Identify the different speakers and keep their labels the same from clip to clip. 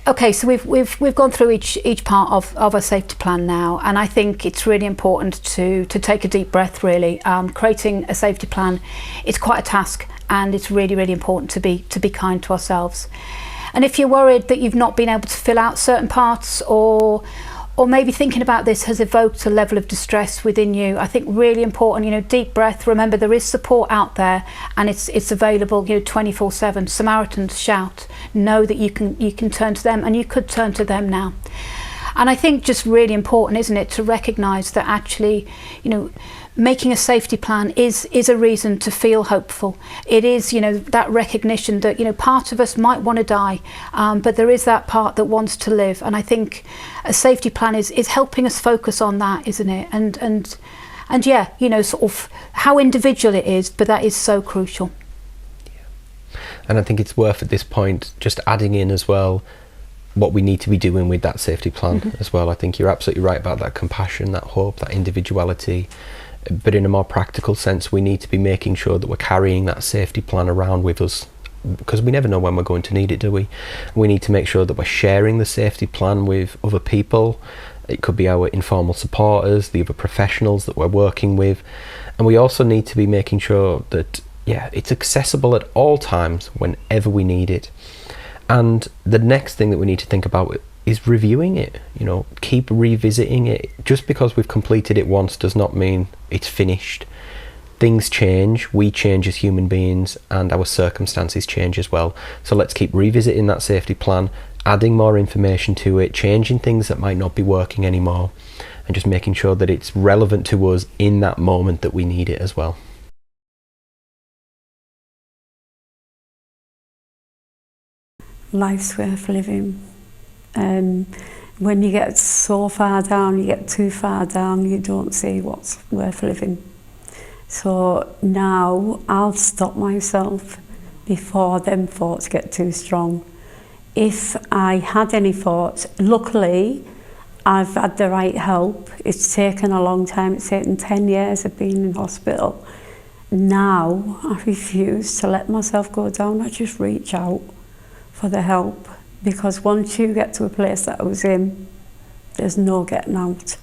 Speaker 1: Okay, so we've gone through each part of a safety plan now, and I think it's really important to take a deep breath. Really, creating a safety plan, it's quite a task, and it's really important to be kind to ourselves. And if you're worried that you've not been able to fill out certain parts, or maybe thinking about this has evoked a level of distress within you, I think really important, deep breath. Remember, there is support out there, and it's available, 24/7. Samaritans shout. Know that you can turn to them, and you could turn to them now. And I think just really important, isn't it, to recognise that actually, making a safety plan is a reason to feel hopeful. It is, that recognition that, part of us might want to die, but there is that part that wants to live. And I think a safety plan is helping us focus on that, isn't it? And yeah, sort of how individual it is, but that is so crucial.
Speaker 2: Yeah. And I think it's worth at this point just adding in as well what we need to be doing with that safety plan as well. I think you're absolutely right about that compassion, that hope, that individuality. But in a more practical sense, we need to be making sure that we're carrying that safety plan around with us, because we never know when we're going to need it, do we? We need to make sure that we're sharing the safety plan with other people. It could be our informal supporters, the other professionals that we're working with. And we also need to be making sure that, it's accessible at all times whenever we need it. And the next thing that we need to think about is reviewing it, keep revisiting it. Just because we've completed it once does not mean it's finished. Things change, we change as human beings, and our circumstances change as well. So let's keep revisiting that safety plan, adding more information to it, changing things that might not be working anymore, and just making sure that it's relevant to us in that moment that we need it as well.
Speaker 3: Life's worth living. When you get so far down, you get too far down, you don't see what's worth living. So now I'll stop myself before them thoughts get too strong. If I had any thoughts, luckily I've had the right help. It's taken a long time, it's taken 10 years of being in hospital. Now I refuse to let myself go down, I just reach out for the help. Because once you get to a place that I was in, there's no getting out.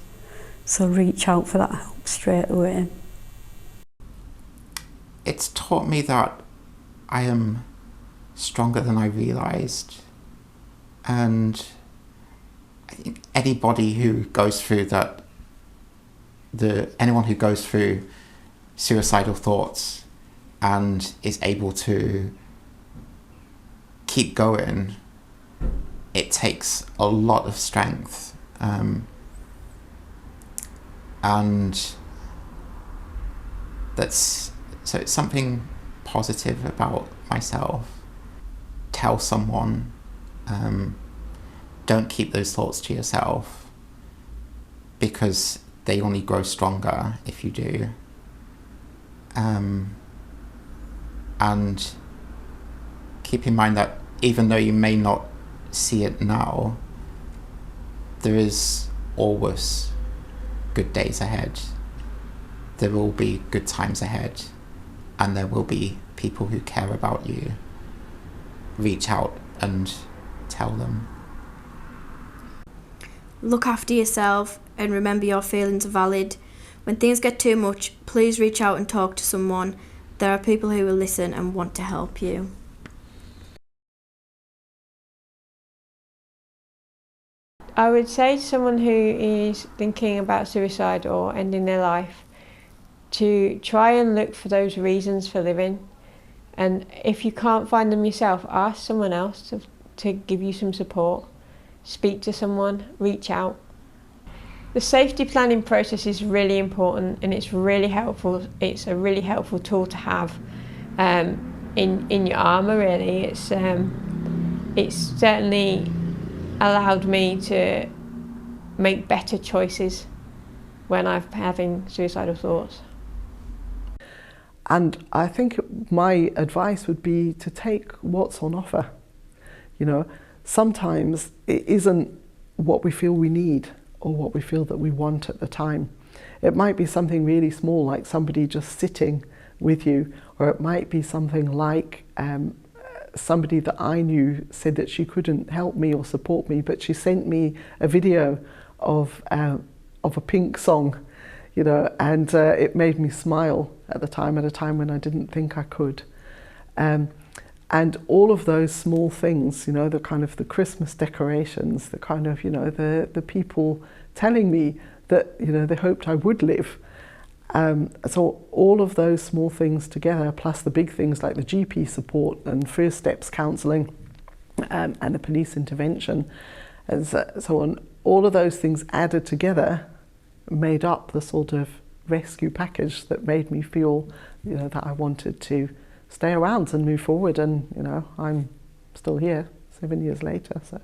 Speaker 3: So reach out for that help straight away.
Speaker 4: It's taught me that I am stronger than I realised. And I think anybody who goes through that, anyone who goes through suicidal thoughts and is able to keep going, it takes a lot of strength, and it's something positive about myself. Tell someone, don't keep those thoughts to yourself, because they only grow stronger if you do. And keep in mind that even though you may not see it now, there is always good days ahead. There will be good times ahead, and there will be people who care about you. Reach out and tell them.
Speaker 5: Look after yourself and remember your feelings are valid. When things get too much, please reach out and talk to someone. There are people who will listen and want to help you.
Speaker 6: I would say to someone who is thinking about suicide or ending their life to try and look for those reasons for living, and if you can't find them yourself, ask someone else to give you some support. Speak to someone, reach out. The safety planning process is really important, and it's really helpful. It's a really helpful tool to have in your armour, really. It's certainly allowed me to make better choices when I'm having suicidal thoughts.
Speaker 7: And I think my advice would be to take what's on offer. Sometimes it isn't what we feel we need or what we feel that we want at the time. It might be something really small, like somebody just sitting with you, or it might be something like somebody that I knew said that she couldn't help me or support me, but she sent me a video of a Pink song, you know, and it made me smile at a time when I didn't think I could. And all of those small things, you know, the kind of the Christmas decorations, the kind of, you know, the people telling me that, you know, they hoped I would live. So all of those small things together, plus the big things like the GP support and first steps counselling and the police intervention and so on, all of those things added together made up the sort of rescue package that made me feel, you know, that I wanted to stay around and move forward. And, you know, I'm still here 7 years later. So.